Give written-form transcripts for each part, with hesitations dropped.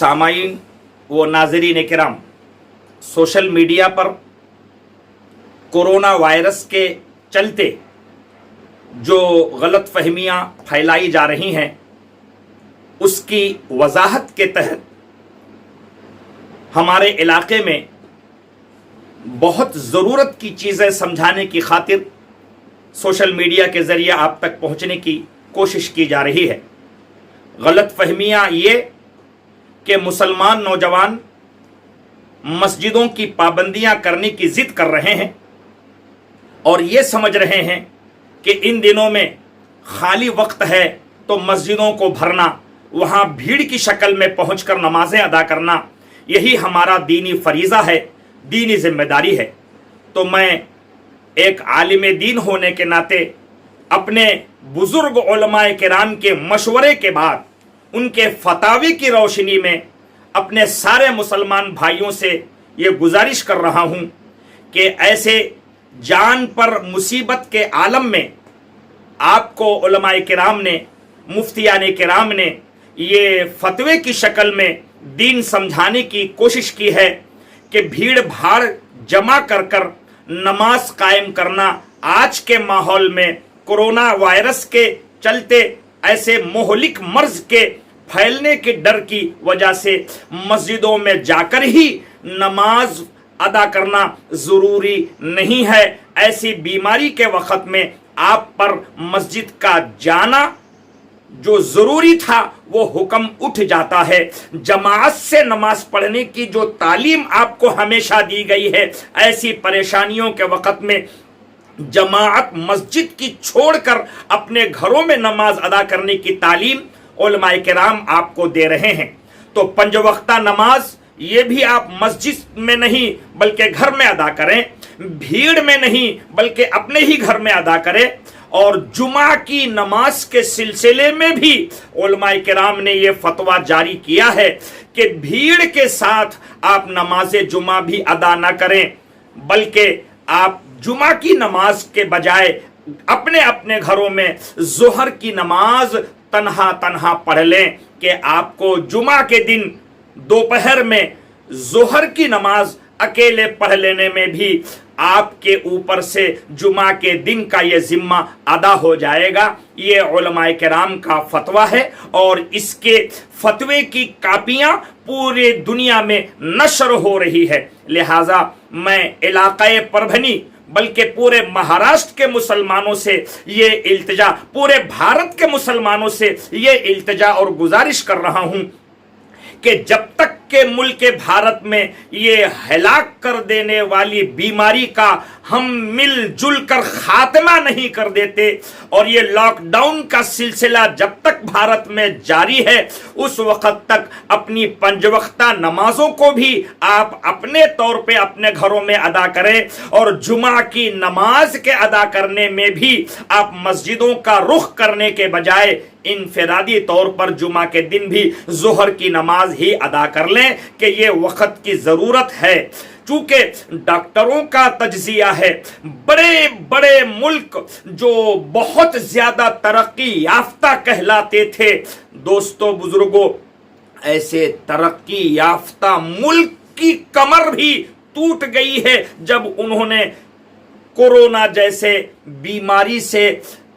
सामाईन व नाज़रीन किराम, सोशल मीडिया पर कोरोना वायरस के चलते जो गलत फहमियाँ फैलाई जा रही हैं उसकी वजाहत के तहत हमारे इलाके में बहुत ज़रूरत की चीज़ें समझाने की खातिर सोशल मीडिया के ज़रिए आप तक पहुँचने की कोशिश की जा रही है। गलत फहमियाँ ये कि मुसलमान नौजवान मस्जिदों की पाबंदियाँ करने की ज़िद कर रहे हैं और ये समझ रहे हैं कि इन दिनों में खाली वक्त है तो मस्जिदों को भरना, वहाँ भीड़ की शक्ल में पहुँचकर नमाज़ें अदा करना, यही हमारा दीनी फरीज़ा है, दीनी जिम्मेदारी है। तो मैं एक आलिम दीन होने के नाते अपने बुज़ुर्ग उलमाए किराम के मशवरे के बाद उनके फतावे की रोशनी में अपने सारे मुसलमान भाइयों से ये गुजारिश कर रहा हूँ कि ऐसे जान पर मुसीबत के आलम में आपको उलमाए किराम ने, मुफ्तियान किराम ने ये फतवे की शक्ल में दीन समझाने की कोशिश की है कि भीड़ भाड़ जमा कर कर नमाज कायम करना आज के माहौल में कोरोना वायरस के चलते ऐसे मोहलिक मर्ज के फैलने के डर की वजह से मस्जिदों में जाकर ही नमाज अदा करना ज़रूरी नहीं है। ऐसी बीमारी के वक़्त में आप पर मस्जिद का जाना जो ज़रूरी था वो हुक्म उठ जाता है। जमात से नमाज पढ़ने की जो तालीम आपको हमेशा दी गई है, ऐसी परेशानियों के वक़्त में जमात मस्जिद की छोड़कर अपने घरों में नमाज अदा करने की तालीम उलमाए किराम आपको दे रहे हैं। तो पंज वक्ता नमाज ये भी आप मस्जिद में नहीं बल्कि घर में अदा करें, भीड़ में नहीं बल्कि अपने ही घर में अदा करें। और जुमा की नमाज के सिलसिले में भी उलमाए किराम ने ये फतवा जारी किया है कि भीड़ के साथ आप नमाज जुमा भी अदा ना करें, बल्कि आप जुमा की नमाज के बजाय अपने अपने घरों में ज़ोहर की नमाज तन्हा तन्हा पढ़ लें कि आपको जुमा के दिन दोपहर में ज़ोहर की नमाज अकेले पढ़ लेने में भी आपके ऊपर से जुमा के दिन का ये ज़िम्मा अदा हो जाएगा। ये उलमाए किराम का फतवा है और इसके फतवे की कापियाँ पूरे दुनिया में नशर हो रही है। लिहाजा मैं इलाक़े परभनी बल्कि पूरे महाराष्ट्र के मुसलमानों से ये इल्तिजा, पूरे भारत के मुसलमानों से ये इल्तिजा और गुजारिश कर रहा हूँ कि जब तक के मुल्क भारत में ये हलाक कर देने वाली बीमारी का हम मिलजुल कर खात्मा नहीं कर देते और ये लॉकडाउन का सिलसिला जब तक भारत में जारी है, उस वक़्त तक अपनी पंजवक्ता नमाजों को भी आप अपने तौर पे अपने घरों में अदा करें और जुमा की नमाज के अदा करने में भी आप मस्जिदों का रुख करने के बजाय इनफरादी तौर पर जुमा के दिन भी ज़ोहर की नमाज ही अदा कर लें कि ये वक़्त की ज़रूरत है। चूँकि डॉक्टरों का तज्जिया है, बड़े बड़े मुल्क जो बहुत ज़्यादा तरक्की याफ्ता कहलाते थे, दोस्तों बुजुर्गों, ऐसे तरक्की याफ्ता मुल्क की कमर भी टूट गई है जब उन्होंने कोरोना जैसे बीमारी से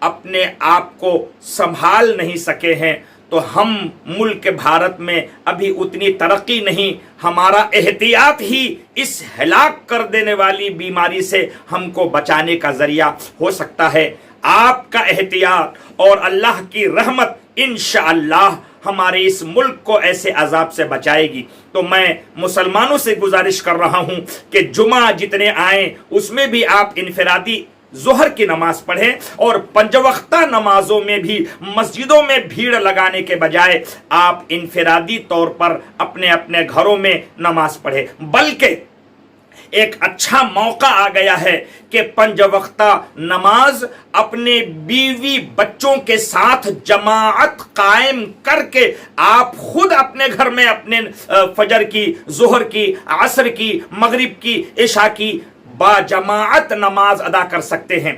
अपने आप को संभाल नहीं सके हैं। तो हम मुल्क भारत में अभी उतनी तरक्की नहीं, हमारा एहतियात ही इस हलाक कर देने वाली बीमारी से हमको बचाने का ज़रिया हो सकता है। आपका एहतियात और अल्लाह की रहमत इंशाअल्लाह हमारे इस मुल्क को ऐसे अजाब से बचाएगी। तो मैं मुसलमानों से गुजारिश कर रहा हूँ कि जुमा जितने आए उसमें भी आप इनफरादी ज़ोहर की नमाज पढ़ें और पंजवक्ता नमाजों में भी मस्जिदों में भीड़ लगाने के बजाय आप इनफरादी तौर पर अपने अपने घरों में नमाज पढ़ें। बल्कि एक अच्छा मौका आ गया है कि पंजवक्ता नमाज अपने बीवी बच्चों के साथ जमाअत कायम करके आप खुद अपने घर में अपने फजर की, ज़ोहर की, असर की, मगरिब की, इशा की बाजमाअत नमाज अदा कर सकते हैं।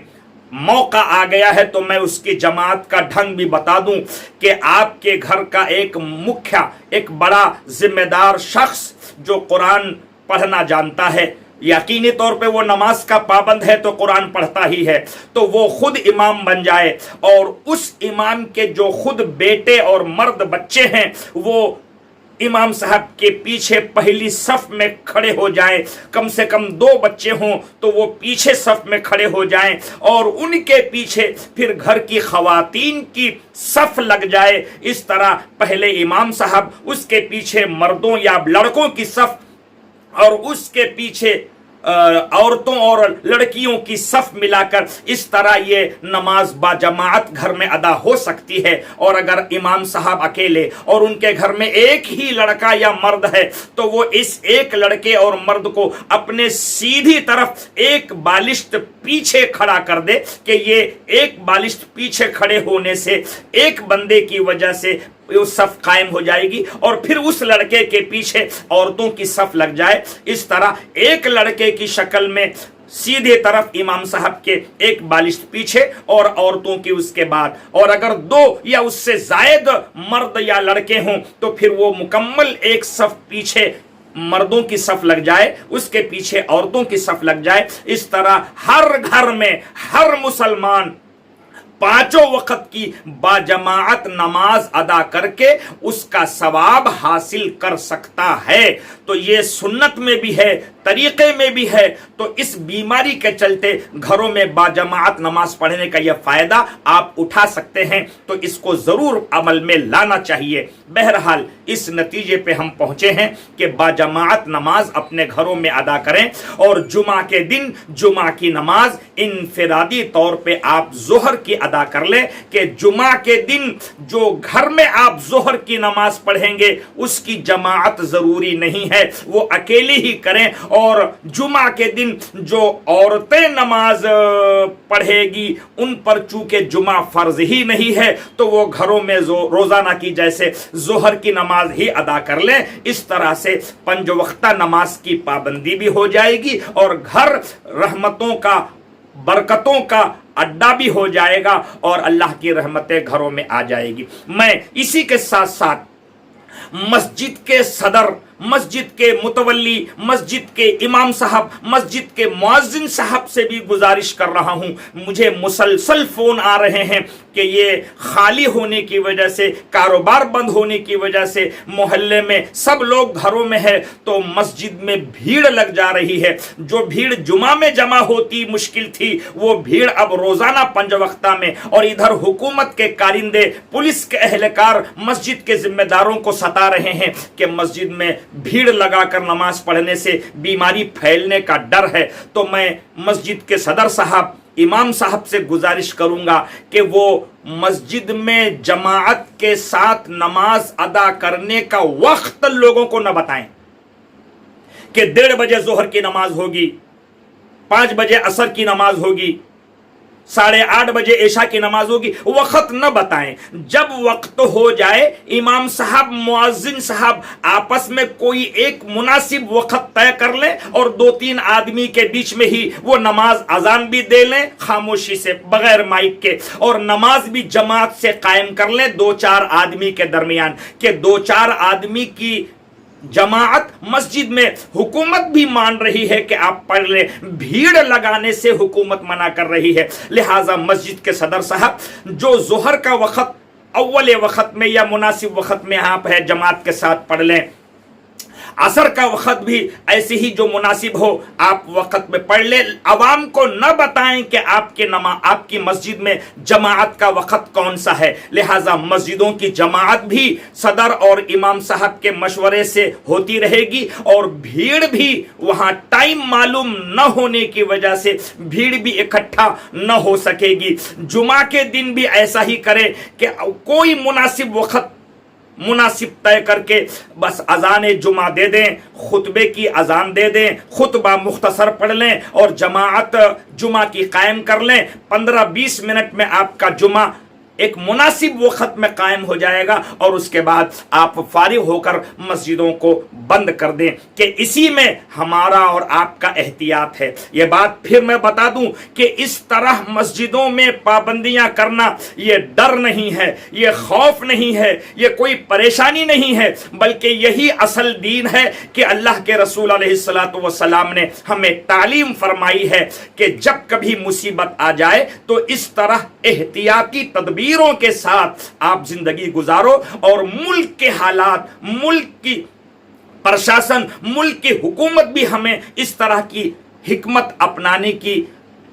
मौका आ गया है तो मैं उसकी जमात का ढंग भी बता दूं कि आपके घर का एक मुखिया, एक बड़ा जिम्मेदार शख्स जो कुरान पढ़ना जानता है, यकीनी तौर पे वो नमाज का पाबंद है तो कुरान पढ़ता ही है, तो वो खुद इमाम बन जाए और उस इमाम के जो खुद बेटे और मर्द बच्चे हैं वो इमाम साहब के पीछे पहली सफ में खड़े हो जाएं। कम से कम 2 बच्चे हों तो वो पीछे सफ में खड़े हो जाएं और उनके पीछे फिर घर की खवातीन की सफ लग जाए। इस तरह पहले इमाम साहब, उसके पीछे मर्दों या लड़कों की सफ और उसके पीछे औरतों और लड़कियों की सफ मिलाकर इस तरह ये नमाज बाजमात घर में अदा हो सकती है। और अगर इमाम साहब अकेले और उनके घर में एक ही लड़का या मर्द है तो वो इस एक लड़के और मर्द को अपने सीधी तरफ एक बालिश्त पीछे खड़ा कर दे कि ये एक बालिश्त पीछे खड़े होने से एक बंदे की वजह से वो सफ कायम हो जाएगी और फिर उस लड़के के पीछे औरतों की सफ लग जाए। इस तरह एक लड़के की शक्ल में सीधे तरफ इमाम साहब के एक बालिश्त पीछे और औरतों की उसके बाद, और अगर 2 या उससे जायद मर्द या लड़के हों तो फिर वो मुकम्मल एक सफ पीछे मर्दों की सफ लग जाए, उसके पीछे औरतों की सफ लग जाए। इस तरह हर घर में हर मुसलमान 5 वक्त की बाजमात नमाज अदा करके उसका सवाब हासिल कर सकता है। तो ये सुन्नत में भी है, तरीके में भी है। तो इस बीमारी के चलते घरों में बाजमात नमाज पढ़ने का यह फायदा आप उठा सकते हैं, तो इसको जरूर अमल में लाना चाहिए। बहरहाल इस नतीजे पे हम पहुंचे हैं कि बाजमात नमाज अपने घरों में अदा करें और जुमा के दिन जुमा की नमाज इनफिरादी तौर पे आप जोहर की अदा कर लें कि जुमा के दिन जो घर में आप जोहर की नमाज पढ़ेंगे उसकी जमात जरूरी नहीं है, वो अकेले ही करें। और जुमा के दिन जो औरतें नमाज पढ़ेगी उन पर चूंकि जुमा फर्ज ही नहीं है तो वो घरों में रोजाना की जैसे जोहर की नमाज ही अदा कर लें। इस तरह से 5 वक्ता नमाज की पाबंदी भी हो जाएगी और घर रहमतों का, बरकतों का अड्डा भी हो जाएगा और अल्लाह की रहमतें घरों में आ जाएगी। मैं इसी के साथ साथ मस्जिद के सदर, मस्जिद के मुतवल्ली, मस्जिद के इमाम साहब, मस्जिद के मुअज्जिन साहब से भी गुजारिश कर रहा हूं। मुझे मुसलसल फोन आ रहे हैं कि ये खाली होने की वजह से, कारोबार बंद होने की वजह से, मोहल्ले में सब लोग घरों में है तो मस्जिद में भीड़ लग जा रही है। जो भीड़ जुमा में जमा होती मुश्किल थी वो भीड़ अब रोजाना 5 वक्ता में, और इधर हुकूमत के कारिंदे, पुलिस के एहलकार मस्जिद के जिम्मेदारों को सता रहे हैं कि मस्जिद में भीड़ लगाकर नमाज पढ़ने से बीमारी फैलने का डर है। तो मैं मस्जिद के सदर साहब, इमाम साहब से गुजारिश करूंगा कि वो मस्जिद में जमाअत के साथ नमाज अदा करने का वक्त लोगों को न बताएं कि 1:30 बजे जोहर की नमाज होगी, 5 बजे असर की नमाज होगी, 8:30 बजे ऐशा की नमाज होगी। वक्त न बताएं। जब वक्त हो जाए इमाम साहब, मुअज्जिन साहब आपस में कोई एक मुनासिब वक्त तय कर लें और 2-3 आदमी के बीच में ही वो नमाज अजान भी दे लें खामोशी से, बगैर माइक के, और नमाज भी जमात से कायम कर लें 2-4 आदमी के दरमियान, के 2-4 आदमी की जमाअत मस्जिद में हुकूमत भी मान रही है कि आप पढ़ ले, भीड़ लगाने से हुकूमत मना कर रही है। लिहाजा मस्जिद के सदर साहब जो जोहर का वक्त अव्वल वक्त में या मुनासिब वक्त में आप है जमात के साथ पढ़ लें, असर का वक्त भी ऐसे ही जो मुनासिब हो आप वक्त में पढ़ ले। अवाम को न बताएं कि आपकी मस्जिद में जमाअत का वक्त कौन सा है। लिहाजा मस्जिदों की जमाअत भी सदर और इमाम साहब के मशवरे से होती रहेगी और भीड़ भी वहां टाइम मालूम न होने की वजह से भीड़ भी इकट्ठा न हो सकेगी। जुमा के दिन भी ऐसा ही करें कि कोई मुनासिब वक्त मुनासिब तय करके बस अजान जुमा दे दें, खुतबे की अजान दे दें, खुतबा मुख्तसर पढ़ लें और जमाअत जुमा की कायम कर लें। 15-20 मिनट में आपका जुमा ایک مناسب وقت میں قائم ہو جائے گا اور اس کے بعد آپ فارغ ہو کر مسجدوں کو بند کر دیں کہ اسی میں ہمارا اور آپ کا احتیاط ہے۔ یہ بات پھر میں بتا دوں کہ اس طرح مسجدوں میں پابندیاں کرنا یہ ڈر نہیں ہے، یہ خوف نہیں ہے، یہ کوئی پریشانی نہیں ہے، بلکہ یہی اصل دین ہے کہ اللہ کے رسول علیہ السلام نے ہمیں تعلیم فرمائی ہے کہ جب کبھی مصیبت آ جائے تو اس طرح احتیاطی تدبیروں کے ساتھ آپ زندگی گزارو، اور ملک کے حالات، ملک کی پرشاسن، ملک کی حکومت بھی ہمیں اس طرح کی حکمت اپنانے کی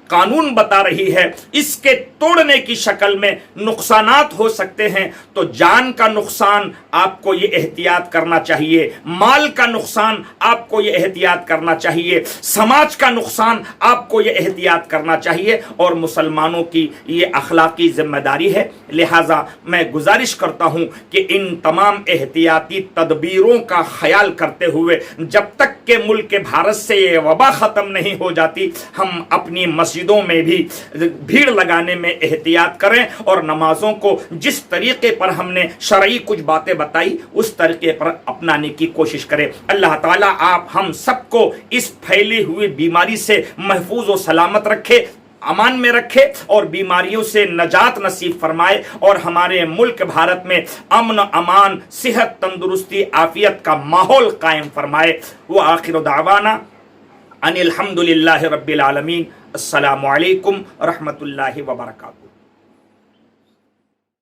قانون بتا رہی ہے۔ اس کے توڑنے کی شکل میں نقصانات ہو سکتے ہیں، تو جان کا نقصان آپ کو یہ احتیاط کرنا چاہیے، مال کا نقصان آپ کو یہ احتیاط کرنا چاہیے، سماج کا نقصان آپ کو یہ احتیاط کرنا چاہیے، اور مسلمانوں کی یہ اخلاقی ذمہ داری ہے۔ لہٰذا میں گزارش کرتا ہوں کہ ان تمام احتیاطی تدبیروں کا خیال کرتے ہوئے جب تک کہ ملک بھارت سے یہ وبا ختم نہیں ہو جاتی، ہم اپنی مسجدوں میں بھی بھیڑ لگانے میں احتیاط کریں، اور نمازوں کو جس طریقے پر ہم نے شرعی کچھ باتیں بتائی اس طریقے پر اپنانے کی کوشش کریں۔ اللہ تعالیٰ آپ ہم سب کو اس پھیلی ہوئی بیماری سے محفوظ و سلامت رکھے، امان میں رکھے، اور بیماریوں سے نجات نصیب فرمائے، اور ہمارے ملک بھارت میں امن، امان، صحت، تندرستی، عافیت کا ماحول قائم فرمائے۔ وآخر دعوانا ان الحمد للہ رب العالمین۔ السلام علیکم ورحمۃ اللہ وبرکاتہ۔